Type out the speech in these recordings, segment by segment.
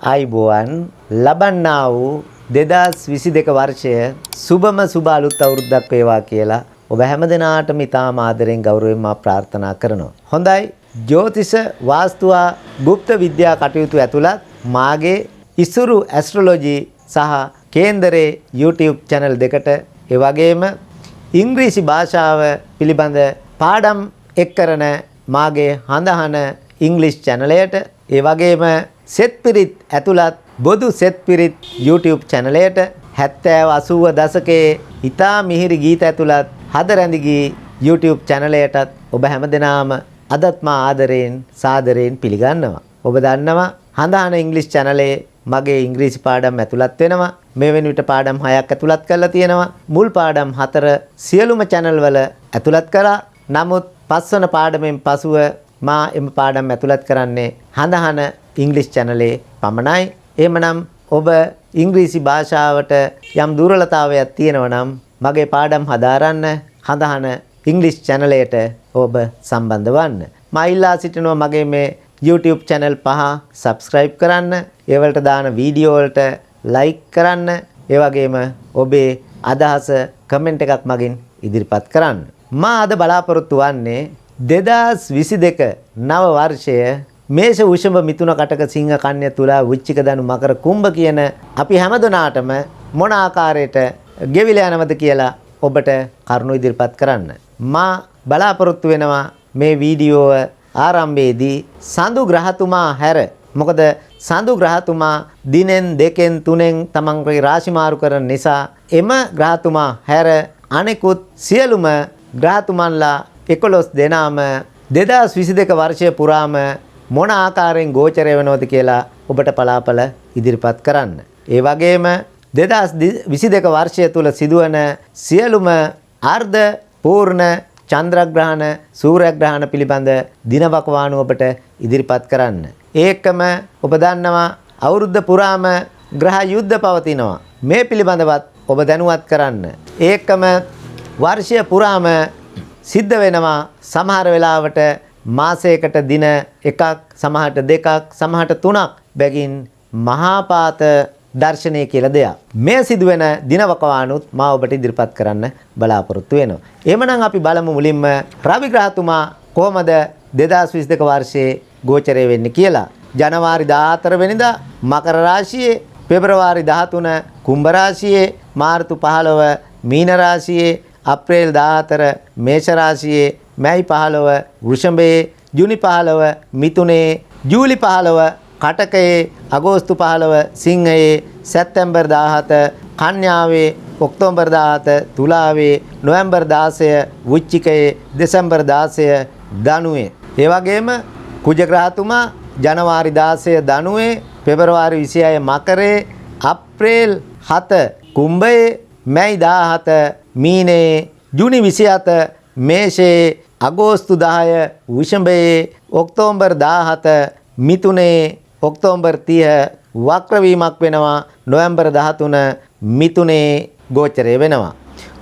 ආයිබෝවන් ලබන්නා වූ 2022 වර්ෂය සුබම සුබ අලුත් අවුරුද්දක් වේවා කියලා ඔබ හැමදෙනාටම ඉතාම ආදරෙන් ගෞරවයෙන් මා ප්‍රාර්ථනා කරනවා. හොඳයි ජ්‍යොතිෂ වාස්තුවා গুপ্ত විද්‍යා කටයුතු ඇතුළත් මාගේ ඉසුරු ඇස්ට්‍රොලොජි සහ කේන්දරේ YouTube channel දෙකට ඒ වගේම ඉංග්‍රීසි භාෂාව පිළිබඳ පාඩම් එක් කරන මාගේ හඳහන ඉංග්‍රීසි channel එකට ඒ වගේම සෙත් පිරිත් ඇතුළත් බොදු සෙත් පිරිත් YouTube channel එකට 70 80 දශකයේ ඉතා මිහිරි ගීත ඇතුළත් හද රැඳි ගී YouTube channel එකටත් ඔබ හැමදෙනාම අදත් මා ආදරයෙන් සාදරයෙන් පිළිගන්නවා. ඔබ දන්නවා හඳහන ඉංග්‍රීසි channel එකේ මගේ ඉංග්‍රීසි පාඩම් ඇතුළත් වෙනවා. මේ වෙන විට පාඩම් 6ක් ඇතුළත් කරලා තියෙනවා. මුල් පාඩම් 4 සියලුම channel වල ඇතුළත් කරා. නමුත් පස්වන පාඩමෙන් පසුව මා එම පාඩම් ඇතුළත් කරන්නේ හඳහන ඉංග්‍රීසි channel එකේ පමණයි. එහෙමනම් ඔබ ඉංග්‍රීසි භාෂාවට යම් දුර්වලතාවයක් තියෙනවා නම් මගේ පාඩම් හදාරන්න හඳහන ඉංග්‍රීසි channel එකට ඔබ සම්බන්ධ වන්න. මා ඉල්ලා සිටිනවා මගේ මේ YouTube channel 5 subscribe කරන්න, ඒ වලට දාන වීඩියෝ වලට like කරන්න, ඒ වගේම ඔබේ අදහස comment එකක් මගින් ඉදිරිපත් කරන්න. මා අද බලාපොරොත්තු වන්නේ 2022 නව වර්ෂය මේෂ වෘෂභ මිථුන කටක සිංහ කන්‍යා තුලා වෘශ්චික ධනු මකර කුම්භ කියන අපි හැමදෙනාටම මොන ආකාරයට ගෙවිලා යනවද කියලා ඔබට කරුණු ඉදිරිපත් කරන්න. මා බලාපොරොත්තු වෙනවා මේ වීඩියෝව ආරම්භයේදී සඳු ග්‍රහතුමා හැර මොකද සඳු ග්‍රහතුමා දිනෙන් දෙකෙන් තුනෙන් තමන්ගේ රාශි මාරු කරන නිසා එම ග්‍රහතුමා හැර අනෙකුත් සියලුම ග්‍රහතුමන්ලා 11 දෙනාම 2022 වර්ෂය පුරාම මොන ආකාරයෙන් ගෝචරය වෙනවද කියලා ඔබට පලාපල ඉදිරිපත් කරන්න. ඒ වගේම 2022 වර්ෂය තුල සිදුවන සියලුම අර්ධ පූර්ණ චන්ද්‍රග්‍රහණ සූර්යග්‍රහණ පිළිබඳ දිනවකවානු ඔබට ඉදිරිපත් කරන්න. ඒකම ඔබ දන්නවා අවුරුද්ද පුරාම ග්‍රහ යුද්ධ පවතිනවා. මේ පිළිබඳවත් ඔබ දැනුවත් කරන්න. ඒකම වර්ෂය පුරාම සිද්ධ වෙනවා සමහර වෙලාවට මාසයකට දින එකක් සමහරට දෙකක් සමහරට තුනක් බැගින් මහාපාත දර්ශනය කියලා දෙයක්. මේ සිදුවෙන දිනවකවානුත් මා ඔබට ඉදිරිපත් කරන්න බලාපොරොත්තු වෙනවා. එහෙමනම් අපි බලමු මුලින්ම රවි ග්‍රහතුමා කොහොමද 2022 වර්ෂයේ ගෝචරය වෙන්නේ කියලා. ජනවාරි 14 වෙනිදා මකර රාශියේ, පෙබරවාරි 13 කුම්භ රාශියේ, මාර්තු 15 මීන රාශියේ, අප්‍රේල් 14 මේෂ රාශියේ, මැයි 15 වෘෂභයේ, ජුනි 15 මිථුනයේ, ජූලි 15 කටකයේ, අගෝස්තු 15 සිංහයේ, සැප්තැම්බර් 17 කන්‍යාවේ, ඔක්තෝබර් 17 තුලාවේ, නොවැම්බර් 16 වෘශ්චිකයේ, දෙසැම්බර් 16 ධනුවේ. ඒ වගේම කුජ ග්‍රහතුමා ජනවාරි 16 ධනුවේ, පෙබරවාරි 26 මකරේ, අප්‍රේල් 7 කුම්භයේ, මැයි 17 මීනයේ, ජුනි 27 මේෂයේ, අගෝස්තු 10 වෘෂභයේ, ඔක්තෝබර් 17 මිථුනයේ, ඔක්තෝබර් 30 වක්‍ර වීමක් වෙනවා, නොවැම්බර් 13 මිථුනයේ ගෝචරය වෙනවා.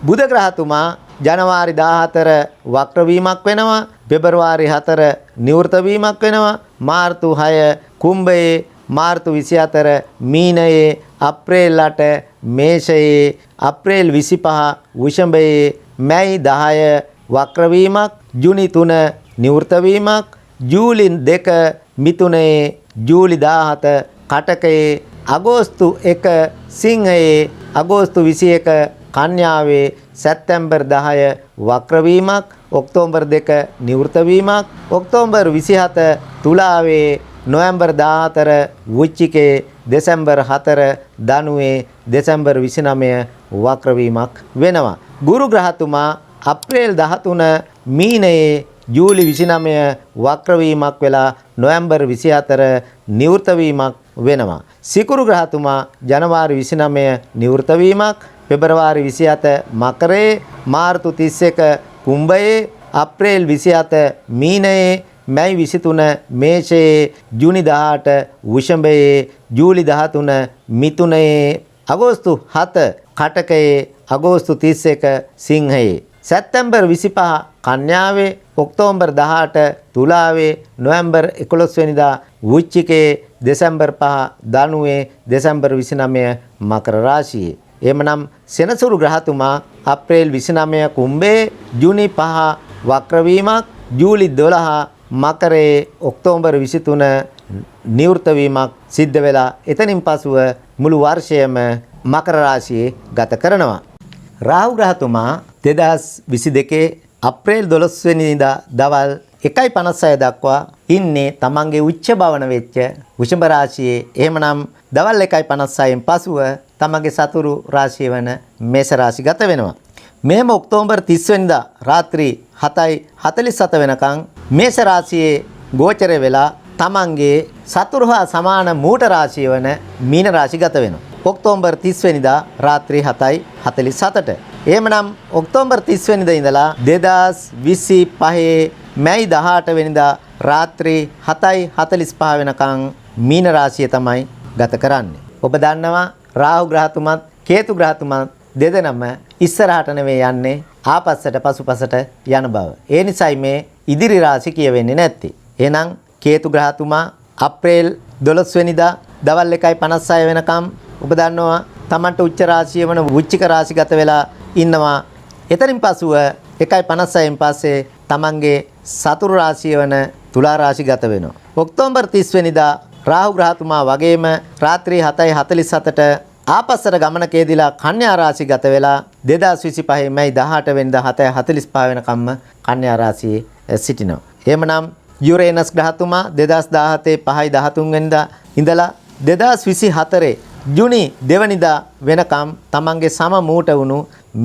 බුධ ග්‍රහතුමා ජනවාරි 14 වක්‍ර වීමක් වෙනවා, පෙබරවාරි 4 නිවෘත වීමක් වෙනවා, මාර්තු 6 කුම්භයේ, මාර්තු 24 මීනයේ, අප්‍රේල් 8 මේෂයේ, අප්‍රේල් 25 වෘෂභයේ, මැයි 10 වක්‍ර වීමක්, ජුනි 3 නිවෘත වීමක්, ජූලි 2 මිථුනයේ, ජූලි 17 කටකයේ, අගෝස්තු 1 සිංහයේ, අගෝස්තු 21 කන්‍යාවේ, සැප්තැම්බර් 10 වක්‍ර වීමක්, ඔක්තෝබර් 2 නිවෘත වීමක්, ඔක්තෝබර් 27 තුලාවේ, නොවැම්බර් 14 වෘශ්චිකයේ, දෙසැම්බර් 4 ධනුවේ, දෙසැම්බර් 29 වක්‍ර වීමක් වෙනවා. ගුරු ග්‍රහතුමා අප්‍රේල් 13 මීනයේ, ජූලි 29 වක්‍ර වීමක් වෙලා නොවැම්බර් 24 නිවෘත වීමක් වෙනවා. සිකුරු ග්‍රහතුමා ජනවාරි 29 නිවෘත වීමක්, පෙබරවාරි 27 මකරේ, මාර්තු 31 කුම්භයේ, අප්‍රේල් 27 මීනයේ, මැයි 23 මේෂයේ, ජුනි 18 වෘෂභයේ, ජූලි 13 මිථුනයේ, අගෝස්තු 7 කටකයේ, අගෝස්තු 31 සිංහයේ, සැප්තැම්බර් 25 කන්‍යාවේ, ඔක්තෝබර් 18 තුලාවේ, නොවැම්බර් 11 වෙනිදා වෘශ්චිකයේ, දෙසැම්බර් 5 ධනුවේ දෙසැම්බර් 29 මකර රාශියේ. එමනම් සෙනසුරු ග්‍රහතුමා අප්‍රේල් 29 කුම්භයේ, ජූනි 5 වක්‍ර වීමක්, ජූලි 12 මකරේ, ඔක්තෝබර් 23 නිවෘත වීමක් සිද්ධ වෙලා එතනින් පසුව මුළු වර්ෂයම මකර රාශියේ ගත කරනවා. රාහු ග්‍රහතුමා 2022 අප්‍රේල් 12 වෙනිදා දවල් 1:56 දක්වා ඉන්නේ තමන්ගේ උච්ච භවන වෙච්ච වෘෂභ රාශියේ. එහෙමනම් දවල් 1:56න් පසුව තමන්ගේ සතුරු රාශිය වන මේෂ රාශි ගත වෙනවා. මෙහෙම ඔක්තෝබර් 30 වෙනිදා රාත්‍රී 7:47 වෙනකන් මේෂ රාශියේ ගෝචර වෙලා තමන්ගේ සතුරු හා සමාන මූට රාශිය වන මීන රාශි ගත වෙනවා. ඔක්තෝබර් 30 වෙනිදා රාත්‍රී 7:47ට. එහෙමනම් ඔක්තෝබර් 30 වෙනිදා ඉඳලා 2025 මැයි 18 වෙනිදා රාත්‍රී 7:45 වෙනකන් මීන රාශිය තමයි ගත කරන්නේ. ඔබ දන්නවා රාහු ග්‍රහතුමත් කේතු ග්‍රහතුමත් දෙදෙනම ඉස්සරහට නෙවෙයි යන්නේ ආපස්සට පසුපසට යන බව. ඒ නිසයි මේ ඉදිරි රාශි කියවෙන්නේ නැත්තේ. එහෙනම් කේතු ග්‍රහතුමා අප්‍රේල් 12 වෙනිදා දවල් 1:56 වෙනකම් ඔබ දන්නවා තමන්ට උච්ච රාශිය වන වෘශ්චික රාශි ගත වෙලා ඉන්නවා. එතනින් පසුව 1:56න් පස්සේ තමන්ගේ සතුරු රාශිය වන තුලා රාශි ගත වෙනවා. ඔක්තෝබර් 30 වෙනිදා රාහු ග්‍රහතුමා වගේම රාත්‍රී 7:47ට ආපස්සට ගමනකේදීලා කන්‍යා රාශි ගත වෙලා 2025 මැයි 18 වෙනිදා 7:45 වෙනකම්ම කන්‍යා රාශියේ සිටිනවා. එහෙමනම් යුරේනස් ග්‍රහතුමා 2017 5:13 වෙනිදා ඉඳලා 2024 ජුනි 2 වෙනිදා වෙනකම් තමන්ගේ සම මූට වුණු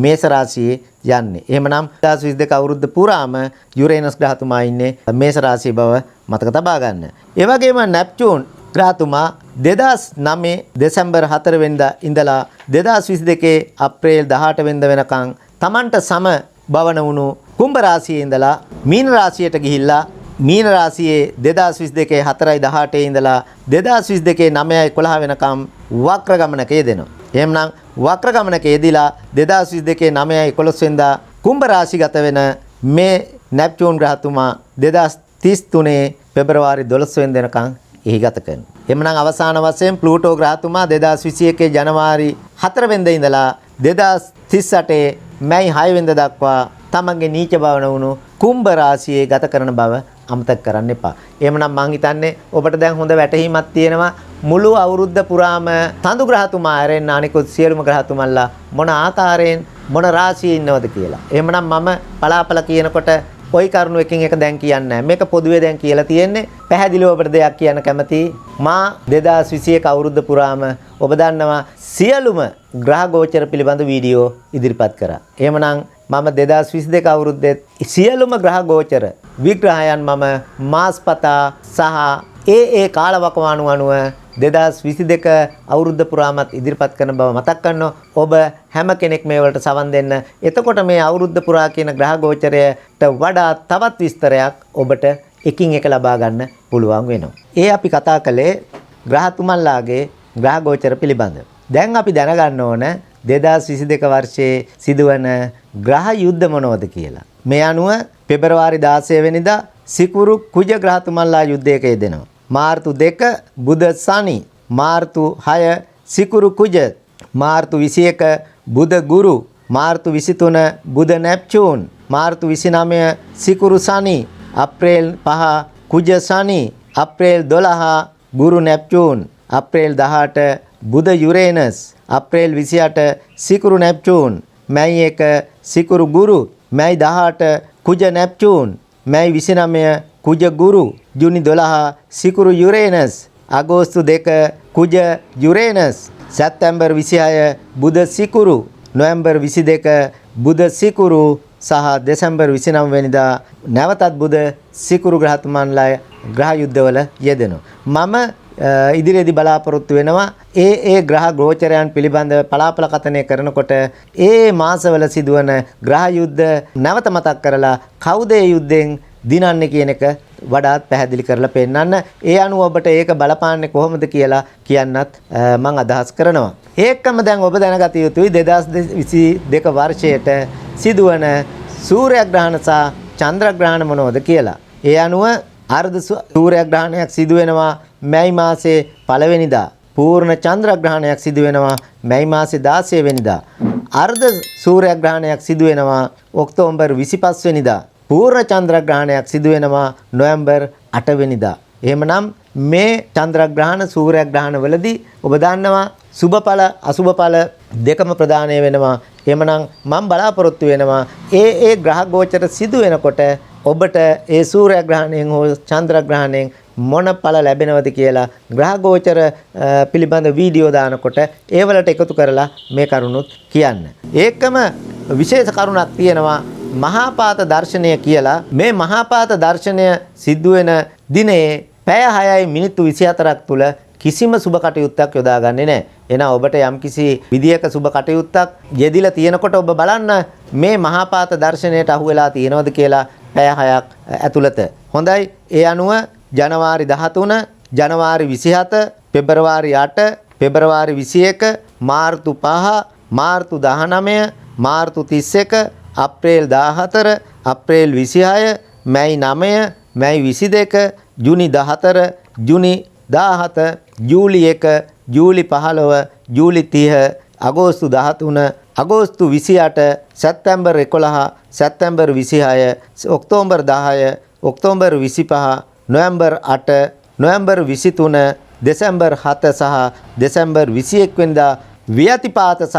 මේෂ රාශියේ යන්නේ. එහෙමනම් 2022 අවුරුද්ද පුරාම යුරේනස් ග්‍රහතුමා ඉන්නේ මේෂ රාශිය බව මතක තබා ගන්න. ඒ වගේම නෙප්චූන් ග්‍රහතුමා 2009 දෙසැම්බර් 4 වෙනිදා ඉඳලා 2022 අප්‍රේල් 18 වෙනිදා වෙනකම් තමන්ට සම භවන වුණු කුම්භ රාශියේ ඉඳලා මීන රාශියට ගිහිල්ලා මීන රාශියේ 2022 4:18 ඉඳලා 2022 9:11 වෙනකම් වක්‍ර ගමනක යෙදෙනවා. එහෙමනම් වක්‍ර ගමනක යෙදিলা 2022 9:11 වෙනිදා කුම්භ රාශිගත වෙන මේ නෙප්චූන් ග්‍රහතුමා 2033 පෙබරවාරි 12 වෙනිදා වෙනකම් එහි ගත කරනවා. එහෙමනම් අවසාන වශයෙන් ප්ලූටෝ ග්‍රහතුමා 2021 ජනවාරි 4 වෙනිදා ඉඳලා 2038 මැයි 6 වෙනිදා දක්වා තමන්ගේ නීච භවන වුණු කුම්භ රාශියේ ගත කරන බව අමතක කරන්න එපා. එහෙමනම් මං හිතන්නේ ඔබට දැන් හොඳ වැටහීමක් තියෙනවා මුළු අවුරුද්ද පුරාම තඳු ග්‍රහතුමා ඇරෙන්න අනිකුත් සියලුම ග්‍රහතුමන්ලා මොන ආකාරයෙන් මොන රාශියේ ඉන්නවද කියලා. එහෙමනම් මම පලාපල කියනකොට කොයි කරුණු එකකින් එක දැන් කියන්නේ නැහැ. මේක පොදුවේ දැන් කියලා තියෙන්නේ. පැහැදිලිව ඔබට දෙයක් කියන්න කැමතියි. මා 2021 අවුරුද්ද පුරාම ඔබ දන්නවා සියලුම ග්‍රහ ගෝචර පිළිබඳ වීඩියෝ ඉදිරිපත් කරා. එහෙමනම් මම 2022 අවුරුද්දේ සියලුම ග්‍රහ ගෝචර විග්‍රහයන් මම මාස්පතා සහ ඒ කාලවකවානු අනුව 2022 අවුරුද්ද පුරාමත් ඉදිරිපත් කරන බව මතක් කරනවා. ඔබ හැම කෙනෙක් මේ වලට සවන් දෙන්න. එතකොට මේ අවුරුද්ද පුරා කියන ග්‍රහ ගෝචරයට වඩා තවත් විස්තරයක් ඔබට එකින් එක ලබා ගන්න පුළුවන් වෙනවා. ඒ අපි කතා කළේ ග්‍රහතුමන්ලාගේ ග්‍රහ ගෝචර පිළිබඳ. දැන් අපි දැනගන්න ඕන 2022 වර්ෂයේ සිදුවන ග්‍රහ යුද්ධ මොනවද කියලා. මේ අනුව පෙබරවාරි 16 වෙනිදා සිකුරු කුජ ග්‍රහතුමන්ලා යුද්ධයක යෙදෙනවා. මාර්තු 2 බුධ සනි, මාර්තු 6 සිකුරු කුජ, මාර්තු 21 බුධ ගුරු, මාර්තු 23 බුධ නෙප්චූන්, මාර්තු 29 සිකුරු සනි, අප්‍රේල් 5 කුජ සනි, අප්‍රේල් 12 ගුරු නෙප්චූන්, අප්‍රේල් 18 බුධ යුරේනස්, අප්‍රේල් 28 සිකුරු නෙප්චූන්, මැයි 1 සිකුරු ගුරු, මැයි 18 කුජ නෙප්චූන්, මැයි 29 කුජ ගුරු, ජුනි 12 සිකුරු යුරේනස්, අගෝස්තු 2 කුජ යුරේනස්, සැප්තැම්බර් 26 බුධ සිකුරු, නොවැම්බර් 22 බුධ සිකුරු සහ දෙසැම්බර් 29 වෙනිදා නැවතත් බුධ සිකුරු ග්‍රහතුමන්ලා ග්‍රහ යුද්ධවල යෙදෙනවා. මම ඉදිරියේදී බලාපොරොත්තු වෙනවා ඒ ග්‍රහ ගෝචරයන් පිළිබඳව පලාපල කතනය කරනකොට ඒ මාසවල සිදුවන ග්‍රහ යුද්ධ නැවත මතක් කරලා කවුද ඒ යුද්ධෙන් දිනන්නේ කියන එක වඩාත් පැහැදිලි කරලා පෙන්නන්න. ඒ අනුව ඔබට ඒක බලපාන්නේ කොහොමද කියලා කියන්නත් මම අදහස් කරනවා. ඒකම දැන් ඔබ දැනගත යුතුයි 2022 වර්ෂයට සිදුවන සූර්යග්‍රහණ සහ චන්ද්‍රග්‍රහණ මොනවද කියලා. ඒ අනුව අර්ධ සූර්යග්‍රහණයක් සිදු වෙනවා මැයි මාසේ පළවෙනිදා. පූර්ණ චන්ද්‍රග්‍රහණයක් සිදු වෙනවා මැයි මාසේ 16 වෙනිදා. අර්ධ සූර්යග්‍රහණයක් සිදු වෙනවා ඔක්තෝබර් 25 වෙනිදා. පූර්ණ චන්ද්‍රග්‍රහණයක් සිදු වෙනවා නොවැම්බර් 8 වෙනිදා. එහෙමනම් මේ චන්ද්‍රග්‍රහණ සූර්යග්‍රහණ වලදී ඔබ දන්නවා සුබඵල අසුබඵල දෙකම ප්‍රදානය වෙනවා. එහෙමනම් මම බලාපොරොත්තු වෙනවා ඒ ග්‍රහ ගෝචර සිදු වෙනකොට ඔබට ඒ සූර්යග්‍රහණයෙන් හෝ චන්ද්‍රග්‍රහණයෙන් මොන ඵල ලැබෙනවද කියලා ග්‍රහ ගෝචර පිළිබඳ වීඩියෝ දානකොට ඒවලට එකතු කරලා මේ කරුණුත් කියන්න. ඒකම විශේෂ කරුණක් තියෙනවා මහාපාත දර්ශනය කියලා. මේ මහාපාත දර්ශනය සිද්ධ වෙන දිනේ පැය 6යි මිනිත්තු 24ක් තුල කිසිම සුබ කටයුත්තක් යොදාගන්නේ නැහැ. එහෙනම් ඔබට යම්කිසි විදියක සුබ කටයුත්තක් යෙදිලා තියෙනකොට ඔබ බලන්න මේ මහාපාත දර්ශනයට අහු වෙලා තියෙනවද කියලා පැය 6ක් ඇතුළත. හොඳයි. ඒ අනුව ජනවාරි 13, ජනවාරි 27, පෙබරවාරි 8, පෙබරවාරි 21, මාර්තු 5, මාර්තු 19, මාර්තු 31, අප්‍රේල් 14, අප්‍රේල් 26, මැයි 9, මැයි 22, ජුනි 14, ජුනි 17, ජූලි 1, ජූලි 15, ජූලි 30, අගෝස්තු 13, අගෝස්තු 28, සැප්තැම්බර් 11, සැප්තැම්බර් 26, ඔක්තෝබර් 10, ඔක්තෝබර් 25, නොවැම්බර් 8, නොවැම්බර් 23, දෙසැම්බර් 7 සහ දෙසැම්බර් 21 වෙනිදා ව්‍යතිපාත සහ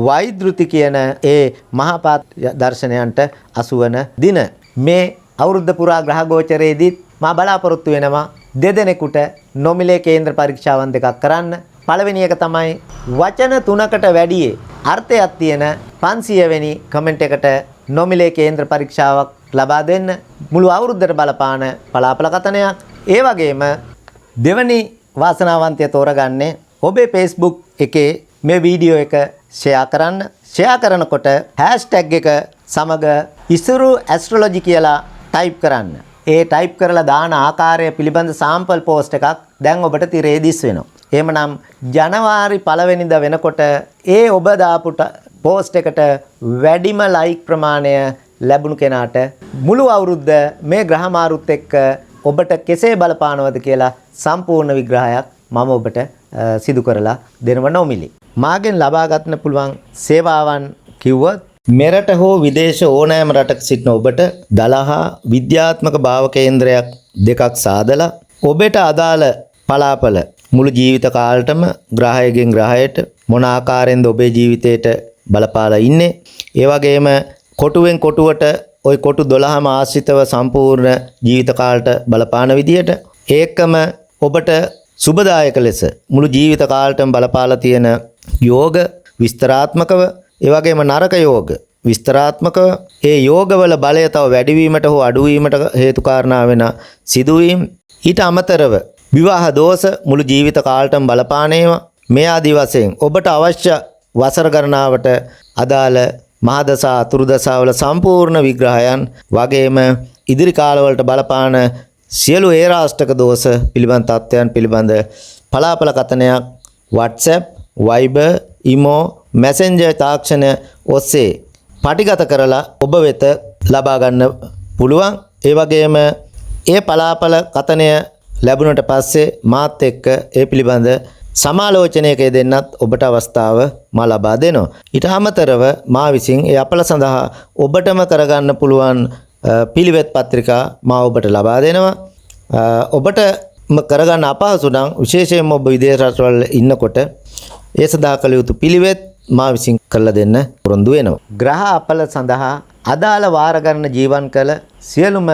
වෛද්‍යුති කියන ඒ මහාපාත දර්ශනයන්ට අසුවන දින. මේ අවුරුද්ද පුරා ග්‍රහ ගෝචරයේදී මා බලාපොරොත්තු වෙනවා දෙදෙනෙකුට නොමිලේ කේන්ද්‍ර පරීක්ෂාවන් දෙකක් කරන්න. පළවෙනි එක තමයි වචන 3කට වැඩියේ අර්ථයක් තියෙන 500 වෙනි කමෙන්ට් එකට නොමිලේ කේන්ද්‍ර පරීක්ෂාවක් ලබා දෙන්න. මුළු අවුරුද්දට බලපාන පලාපල කතනයක්. ඒ වගේම දෙවැනි වාසනාවන්තය තෝරගන්නේ ඔබේ Facebook එකේ මේ වීඩියෝ එක ෂෙයා කරන්න. ෂෙයා කරනකොට hashtag එක සමග ඉසුරු ඇස්ට්‍රොලොජි කියලා ටයිප් කරන්න. ඒ ටයිප් කරලා දාන ආකාරය පිළිබඳ සාම්පල් පෝස්ට් එකක් දැන් ඔබට තිරේ දිස් වෙනවා. එහෙමනම් ජනවාරි 1 වෙනිදා වෙනකොට ඒ ඔබ දාපු පෝස්ට් එකට වැඩිම ලයික් ප්‍රමාණය ලැබුණු කෙනාට මුළු අවුරුද්ද මේ ග්‍රහ මාරුත් එක්ක ඔබට කෙසේ බලපානවද කියලා සම්පූර්ණ විග්‍රහයක් මම ඔබට සිදු කරලා දෙනව නොමිලි. මාගෙන් ලබා ගන්න පුළුවන් සේවාවන් කිව්වොත් මෙරට හෝ විදේශ ඕනෑම රටක සිටින ඔබට දලහා විද්‍යාත්මක භාව කේන්ද්‍රයක් දෙකක් සාදලා ඔබට අදාළ පලාපල මුළු ජීවිත කාලෙටම ග්‍රහයකින් ග්‍රහයට මොන ආකාරයෙන්ද ඔබේ ජීවිතයට බලපාලා ඉන්නේ. ඒ වගේම කොටුවෙන් කොටුවට ওই කොටු 12ම ආශ්‍රිතව සම්පූර්ණ ජීවිත කාලයට බලපාන විදියට ඒකම ඔබට සුබදායක ලෙස මුළු ජීවිත කාලෙටම බලපාලා තියෙන යෝග විස්තරාත්මකව ඒ වගේම නරක යෝග විස්තරාත්මකව ඒ යෝගවල බලය තව වැඩිවීමට හෝ අඩුවීමට හේතු කාරණා වෙන සිදුවීම් ඊට අමතරව විවාහ දෝෂ මුළු ජීවිත කාලෙටම බලපානේවා මේ ආදි වශයෙන් ඔබට අවශ්‍ය වසර ගණනාවට අදාළ මහදසා අතුරුදසා වල සම්පූර්ණ විග්‍රහයන් වගේම ඉදිරි කාලවලට බලපාන සියලු ඒරාෂ්ටක දෝෂ පිළිබඳ තත්ත්වයන් පිළිබඳ පලාපල කතනයක් WhatsApp, Viber, Imo, Messenger තාක්ෂණ ඔස්සේ පටිගත කරලා ඔබ වෙත ලබා ගන්න පුළුවන්. ඒ වගේම ඒ පලාපල කතනය ලැබුණට පස්සේ මාත් එක්ක ඒ පිළිබඳ සමාලෝචනයක දෙන්නත් ඔබට අවස්ථාව මා ලබා දෙනවා. ඊට අමතරව මා විසින් ඒ අපල සඳහා ඔබටම කරගන්න පුළුවන් පිළිවෙත් පත්‍රිකා මා ඔබට ලබා දෙනවා. ඔබට කරගන්න අපහසු නම් විශේෂයෙන්ම ඔබ විදේශ රටවල ඉන්නකොට ඒ සඳහා කළ යුතු පිළිවෙත් මා විසින් කරලා දෙන්න පොරොන්දු වෙනවා. ග්‍රහ අපල සඳහා අදාළ වාර ගණන ජීවන් කළ සියලුම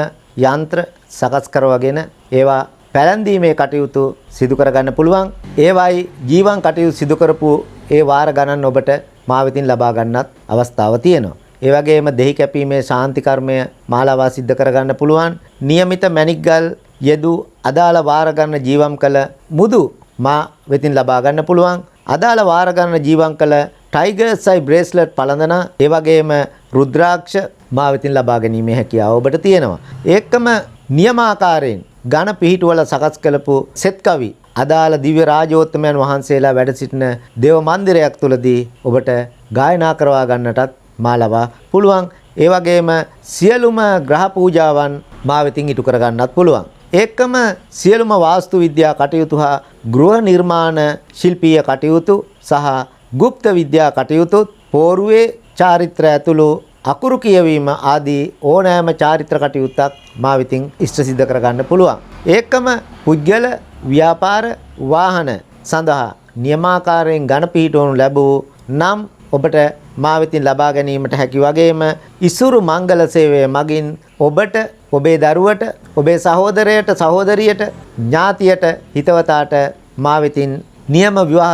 යන්ත්‍ර සකස් කරවගෙන ඒවා පැලැන්දීමේ කටයුතු සිදු කරගන්න පුළුවන්. ඒවයි ජීවන් කටයුතු සිදු කරපු ඒ වාර ගණන් ඔබට මා වෙතින් ලබා ගන්නත් අවස්ථාව තියෙනවා. ඒ වගේම දෙහි කැපීමේ ශාන්ති කර්මය මාලාවා සිද්ධ කරගන්න පුළුවන්. નિયમિત මැණික් ගල් යෙදු අදාළ වාර ගණන ජීවම් කළ මුදු මා වෙතින් ලබා ගන්න පුළුවන්. අදාළ වාර ගණන ජීවම් කළ ටයිගර්ස් අයි බ්‍රේස්ලට් පළඳන ඒ වගේම රුද්‍රාක්ෂ මා වෙතින් ලබා ගැනීමේ හැකියාව ඔබට තියෙනවා. ඒකම නියමාකාරයෙන් ඝන පිහිටුවල සකස් කළපු සෙත් කවි අදාළ දිව්‍ය රාජෝත්තමයන් වහන්සේලා වැඩ සිටින දේව මන්දිරයක් තුලදී ඔබට ගායනා කරවා ගන්නටත් මා ලබා පුළුවන්. ඒ වගේම සියලුම ග්‍රහ පූජාවන් මා වෙතින් ඉටු කර ගන්නත් පුළුවන්. ඒකම සියලුම වාස්තු විද්‍යා කටයුතු හා ගෘහ නිර්මාණ ශිල්පීය කටයුතු සහ গুপ্ত විද්‍යා කටයුතු පෝරුවේ චාරිත්‍ර ඇතුළු අකුරු කියවීම ආදී ඕනෑම චාරිත්‍ර කටයුත්තක් මා විසින් ඉෂ්ට සිද්ධ කරගන්න පුළුවන්. ඒකම පුද්ගල ව්‍යාපාර වාහන සඳහා නියමාකාරයෙන් ගණ පිහිටවනු ලැබූ නම් ඔබට මා වෙතින් ලබා ගැනීමට හැකි වගේම ඉසුරු මංගල සේවය මගින් ඔබට ඔබේ දරුවට ඔබේ සහෝදරයට සහෝදරියට ඥාතියට හිතවතාට මා වෙතින් නියම විවාහ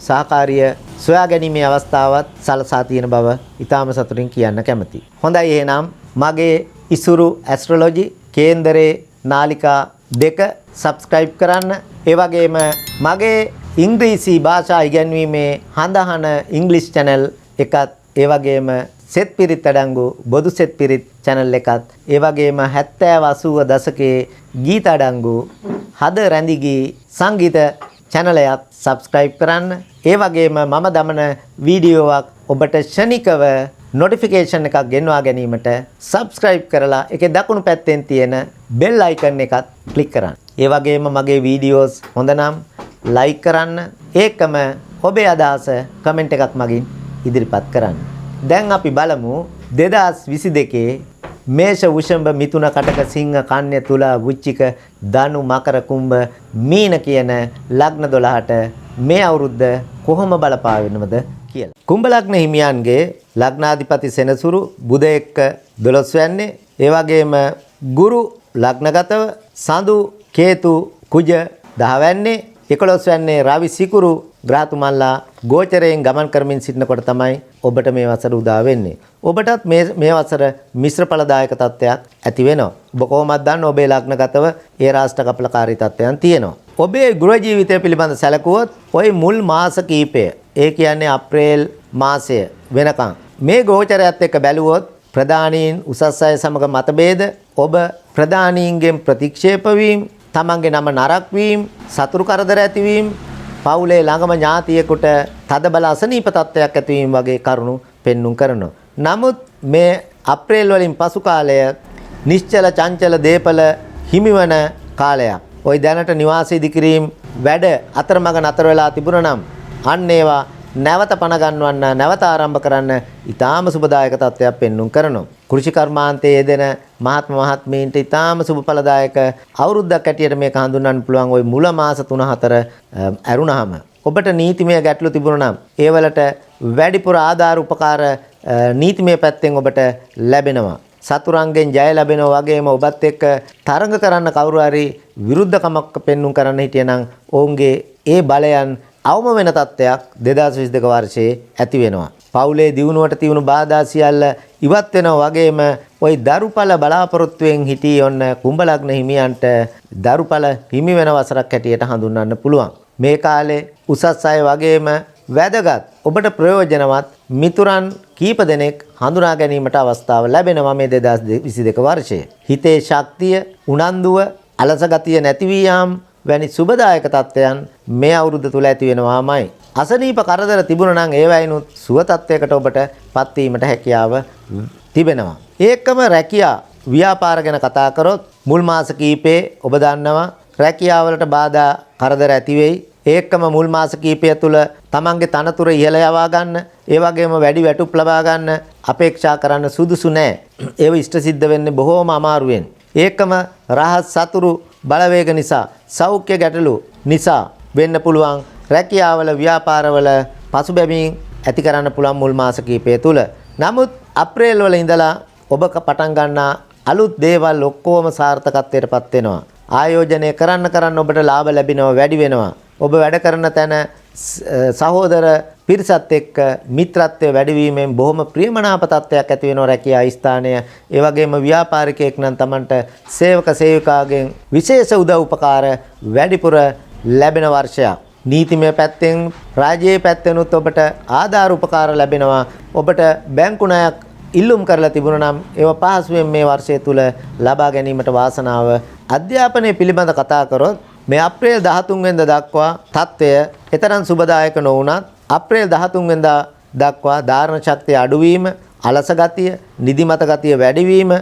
සහකාරිය සොයා ගැනීමේ අවස්ථාවත් සලසා තියෙන බව ඉතාම සතුටින් කියන්න කැමතියි. හොඳයි එහෙනම් මගේ ඉසුරු ඇස්ට්‍රොලොජි කේන්දරේ නාලිකා 2 subscribe කරන්න. ඒ වගේම මගේ ඉංග්‍රීසි භාෂා ඉගෙනීමේ හඳහන ඉංග්‍රීසි channel එකත් ඒ වගේම සෙත් පිරිත් අඩංගු බොදු සෙත් පිරිත් channel එකත් ඒ වගේම 70 80 දශකයේ ගීත අඩංගු හද රැඳිගී සංගීත channel එකත් subscribe කරන්න. ඒ වගේම මම දමන වීඩියෝවක් ඔබට ෂණිකව notification එකක් ගෙන්වා ගැනීමට subscribe කරලා ඒකේ දකුණු පැත්තෙන් තියෙන bell icon එකත් click කරන්න. ඒ වගේම මගේ වීඩියෝස් හොඳ නම් like කරන්න. ඒකම ඔබේ අදහස comment එකක් මගින් ඉදිරිපත් කරන්න. දැන් අපි බලමු 2022 මේෂ වෘෂභ මිථුන කටක සිංහ කන්‍යා තුලා වෘශ්චික ධනු මකර කුම්භ මීන කියන ලග්න 12ට මේ අවුරුද්ද කොහොම බලපාවෙනවද කියලා. කුම්භ ලග්න හිමියන්ගේ ලග්නාධිපති සෙනසුරු බුධ එක්ක 12 වෙන්නේ. ඒ වගේම ගුරු ලග්නගතව සඳු කේතු කුජ 10 වෙන්නේ. 11 වෙන්නේ රවි සිකුරු ග්‍රහතුමන්ලා ගෝචරයෙන් ගමන් කරමින් සිටිනකොට තමයි ඔබට මේ වසර උදා වෙන්නේ. ඔබටත් මේ වසර මිශ්‍ර ඵලදායක තත්ත්වයක් ඇති වෙනවා. ඔබ කොහොමද දන්නේ ඔබේ ලග්නගතව ඒ රාෂ්ට්‍ර කපලකාරී තත්ත්වයන් තියෙනවා. ඔබේ ගෘහ ජීවිතය පිළිබඳ සැලකුවොත් ওই මුල් මාස කීපය ඒ කියන්නේ අප්‍රේල් මාසය වෙනකන් මේ ගෝචරයත් එක්ක බැලුවොත් ප්‍රධානීන් උසස් අය සමග මතභේද ඔබ ප්‍රධානීන්ගෙන් ප්‍රතික්ෂේප වීම තමන්ගේ නම නරක් වීම සතුරු කරදර ඇතිවීම පවුලේ ළඟම ඥාතියෙකුට තදබල අසනීප තත්ත්වයක් ඇතිවීම වගේ කරුණු පෙන්눔 කරනවා. නමුත් මේ අප්‍රේල් වලින් පසු කාලය නිශ්චල චංචල දීපල හිමිවන කාලයක්. ওই දැනට නිවාස ඉදිකිරීම වැඩ අතරමඟ නතර වෙලා තිබුණා නම් අන්න ඒවා නැවත පණ ගන්නවන්න නැවත ආරම්භ කරන්න ඊටාම සුබදායක තත්ත්වයක් පෙන්눔 කරනවා. කෘෂි කර්මාන්තයේ යෙදෙන මහත්මීන්ට ඊටාම සුබඵලදායක අවුරුද්දක් ඇටියට මේක හඳුන්වන්න පුළුවන්. ওই මුල මාස 3-4 ඇරුණාම ඔබට නීතිමය ගැටලු තිබුණා නම් ඒ වලට වැඩිපුර ආධාර උපකාර නීතිමය පැත්තෙන් ඔබට ලැබෙනවා. සතුරන්ගෙන් ජය ලැබෙනවා වගේම ඔබත් එක්ක තරඟ කරන්න කවුරු හරි විරුද්ධකමක් පෙන්눔 කරන්න හිටියනම් ඔවුන්ගේ ඒ බලයන් අවම වෙන තත්ත්වයක් 2022 වර්ෂයේ ඇති වෙනවා. පවුලේ දියුණුවට තියුණු බාධා සියල්ල ඉවත් වෙනවා වගේම ওই දරුඵල බලාපොරොත්තුෙන් හිටී ඔන්න කුම්භ ලග්න හිමියන්ට දරුඵල හිමි වෙන වසරක් හැටියට හඳුන්වන්න පුළුවන්. මේ කාලේ උසස් අය වගේම වැදගත් ඔබට ප්‍රයෝජනවත් මිතුරන් කීප දෙනෙක් හඳුනා ගැනීමට අවස්ථාව ලැබෙනවා මේ 2022 වර්ෂයේ. හිතේ ශක්තිය, උනන්දුව, අලස ගතිය නැති වී යාම වැනි සුබදායක තත්ත්වයන් මේ අවුරුද්ද තුල ඇති වෙනවාමයි. අසනීප කරදර තිබුණා නම් ඒවයිනුත් සුව තත්ත්වයකට ඔබට පත් වීමට හැකියාව තිබෙනවා. ඒකම රැකියා ව්‍යාපාර ගැන කතා කරොත් මුල් මාස කීපේ ඔබ දන්නවා රැකියාවලට බාධා කරදර ඇති වෙයි. ඒකම මුල් මාස කීපය තුල තමන්ගේ තනතුර ඉහළ යවා ගන්න, ඒ වගේම වැඩි වැටුප් ලබා ගන්න අපේක්ෂා කරන්න සුදුසු නැහැ. ඒව ඉෂ්ට සිද්ධ වෙන්නේ බොහෝම අමාරුවෙන්. ඒකම රහස් සතුරු බලවේග නිසා, සෞඛ්‍ය ගැටලු නිසා වෙන්න පුළුවන් රැකියාවල ව්‍යාපාරවල පසුබැමීම් ඇති කරන්න පුළුවන් මුල් මාස කීපය තුල. නමුත් අප්‍රේල් වල ඉඳලා ඔබ පටන් ගන්නා අලුත් දේවල් ඔක්කොම සාර්ථකත්වයටපත් වෙනවා. ආයෝජනය කරන්න ඔබට ලාභ ලැබෙනවා, වැඩි වෙනවා. ඔබ වැඩ කරන තැන සහෝදර පිරිසත් එක්ක මිත්‍රත්වය වැඩි වීමෙන් බොහොම ප්‍රියමනාප තත්ත්වයක් ඇති වෙනවා රැකියා ස්ථානය. ඒ වගේම ව්‍යාපාරිකයෙක් නම් Tamanට සේවක සේවිකාගෙන් විශේෂ උදව් උපකාර වැඩිපුර ලැබෙන වර්ෂයක්. නීතිමය පැත්තෙන් රාජ්‍යයේ පැත්තෙනුත් ඔබට ආධාර උපකාර ලැබෙනවා. ඔබට බැංකු ණයක් ඉල්ලුම් කරලා තිබුණා නම් ඒව පහසුවෙන් මේ වර්ෂය තුල ලබා ගැනීමට වාසනාව. අධ්‍යාපනය පිළිබඳ කතා කරොත් මේ අප්‍රේල් 13 වෙනිදා දක්වා තත්ත්වය එතරම් සුබදායක නොවුණත් අප්‍රේල් 13 වෙනිදා දක්වා ධාරණ ශක්තිය අඩුවීම, අලස ගතිය, නිදිමත ගතිය වැඩිවීම,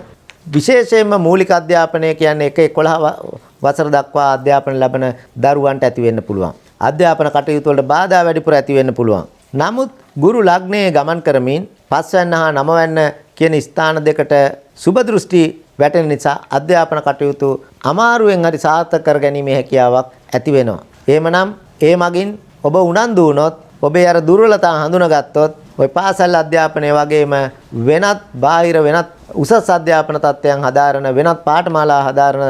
විශේෂයෙන්ම මූලික අධ්‍යාපනය කියන්නේ 1-11 වසර දක්වා අධ්‍යාපන ලැබෙන දරුවන්ට ඇති වෙන්න පුළුවන්. අධ්‍යාපන කටයුතු වලට බාධා වැඩිපුර ඇති වෙන්න පුළුවන්. නමුත් ගුරු ලග්නයේ ගමන් කරමින් 5 වැන්න හා 9 වැන්න කියන ස්ථාන දෙකට සුබ දෘෂ්ටි වැටෙන නිසා අධ්‍යාපන කටයුතු අමාරුවෙන් හරි සාර්ථක කර ගැනීමේ හැකියාවක් ඇති වෙනවා. එහෙමනම් ඒ මගින් ඔබ උනන්දු වුණොත් ඔබේ අර දුර්වලතා හඳුනාගත්තොත් ඔය පාසල් අධ්‍යාපනය වගේම වෙනත් බාහිර වෙනත් උසස් අධ්‍යාපන තත්ත්වයන් හදාරන වෙනත් පාඨමාලා හදාරන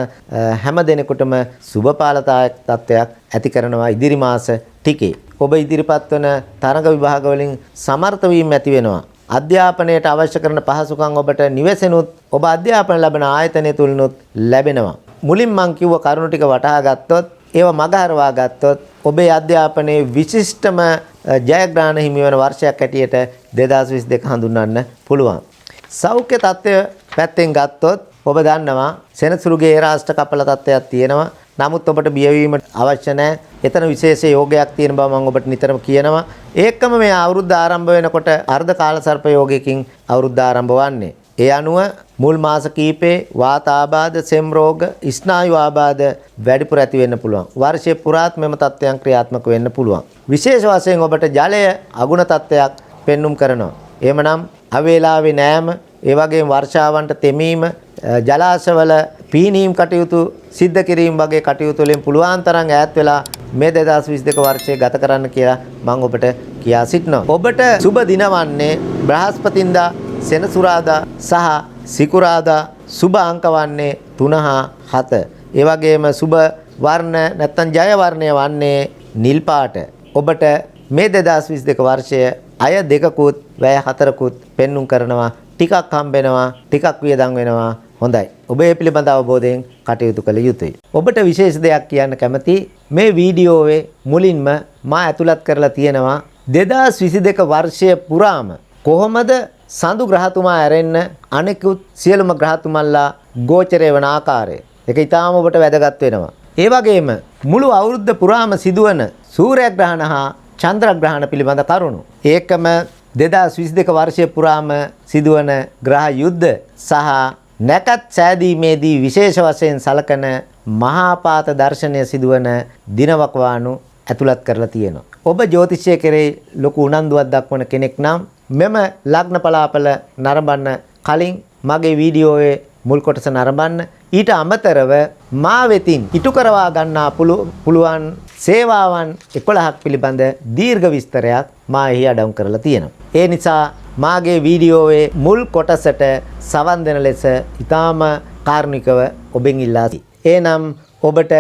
හැම දිනෙකටම සුබපාලතාවක් තත්ත්වයක් ඇති කරනවා ඉදිරි මාස ටිකේ. ඔබ ඉදිරිපත් වන තරඟ විභාග වලින් සමර්ථ වීම ඇති වෙනවා. අධ්‍යාපනයට අවශ්‍ය කරන පහසුකම් ඔබට නිවසෙනුත් ඔබ අධ්‍යාපන ලැබෙන ආයතනය තුලිනුත් ලැබෙනවා. මුලින් මම කිව්ව කරුණු ටික වටහා ගත්තොත් ඒව මගහරවා ගත්තොත් ඔබේ අධ්‍යාපනයේ විශිෂ්ටම ජයග්‍රහණ හිමි වෙන වර්ෂයක් හැටියට 2022 හඳුන්වන්න පුළුවන්. සෞඛ්‍ය තත්ත්වය පැත්තෙන් ගත්තොත් ඔබ දන්නවා සෙනසුරුගේ රාෂ්ට්‍ර කපල තත්ත්වයක් තියෙනවා. නමුත් ඔබට බියවීම අවශ්‍ය නැහැ. එතන විශේෂ යෝගයක් තියෙන බව මම ඔබට නිතරම කියනවා. ඒකම මේ අවුරුද්ද ආරම්භ වෙනකොට අර්ධ කාලසර්ප යෝගයකින් අවුරුද්ද ආරම්භ වන්නේ. ඒ අනුව මුල් මාස කීපේ වාත ආබාධ, සෙම් රෝග, ස්නායු ආබාධ වැඩිපුර ඇති වෙන්න පුළුවන්. වර්ෂයේ පුරාත් මෙම තත්ත්වයන් ක්‍රියාත්මක වෙන්න පුළුවන්. විශේෂ වශයෙන් ඔබට ජලය අගුණ තත්ත්වයක් පෙන්눔 කරනවා. එහෙමනම් අවේලාවේ නෑම, ඒ වගේම වර්ෂාවන්ට තෙමීම, ජලාශවල පීනීම් කටයුතු සිද්ධ කිරීම වගේ කටයුතු වලින් පුළුවන් තරම් ඈත් වෙලා මේ 2022 වර්ෂය ගත කරන්න කියලා මම ඔබට කියා සිටිනවා. ඔබට සුබ දිනවන්නේ බ්‍රහස්පතින්දා, සෙනසුරාදා සහ සිකුරාදා. සුබ අංක වන්නේ 3 හා 7. ඒ වගේම සුබ වර්ණ නැත්නම් ජය වර්ණය වන්නේ නිල් පාට. ඔබට මේ 2022 වර්ෂය අය 2කුත් වැය 4කුත් පෙන්눔 කරනවා. ටිකක් හම්බෙනවා, ටිකක් වියදම් වෙනවා. හොඳයි. ඔබ මේ පිළිබඳ අවබෝධයෙන් කටයුතු කළ යුතුයි. ඔබට විශේෂ දෙයක් කියන්න කැමති මේ වීඩියෝවේ මුලින්ම මා ඇතුළත් කරලා තියෙනවා 2022 වර්ෂය පුරාම කොහොමද සඳු ග්‍රහතුමා ඇරෙන්න අනෙකුත් සියලුම ග්‍රහතුමන්ලා ගෝචරය වන ආකාරය. ඒක ඊටාම ඔබට වැදගත් වෙනවා. ඒ වගේම මුළු අවුරුද්ද පුරාම සිදුවන සූර්යග්‍රහණ හා චන්ද්‍රග්‍රහණ පිළිබඳ කරුණු. ඒකම 2022 වර්ෂය පුරාම සිදුවන ග්‍රහ යුද්ධ සහ නැකත් සෑදීමේදී විශේෂ වශයෙන් සලකන මහා පාත දර්ශනය සිදුවන දිනවකවානු ඇතුළත් කරලා තියෙනවා. ඔබ ජ්‍යොතිෂය කෙරෙහි ලොකු උනන්දුවක් දක්වන කෙනෙක් නම් මෙම ලග්න පලාපල නරඹන්න කලින් මගේ වීඩියෝවේ මුල් කොටස නරඹන්න. ඊට අමතරව මා වෙතින් ඉටු කරවා ගන්නා පුළුවන් සේවාවන් 11ක් පිළිබඳ දීර්ඝ විස්තරයක් මා එහි අඩංගු කරලා තියෙනවා. ඒ නිසා මාගේ වීඩියෝවේ මුල් කොටසට සවන් දෙන ලෙස ඊටාම කාරුණිකව ඔබෙන් ඉල්ලා සිටිනවා. එනම් ඔබට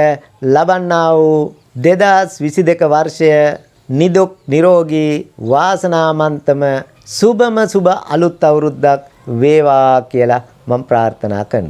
ලබන්නා වූ 2022 වර්ෂය නිදුක් නිරෝගී වාසනාවන්තම සුබම සුබ අලුත් අවුරුද්දක් වේවා කියලා මම ප්‍රාර්ථනා කරනවා.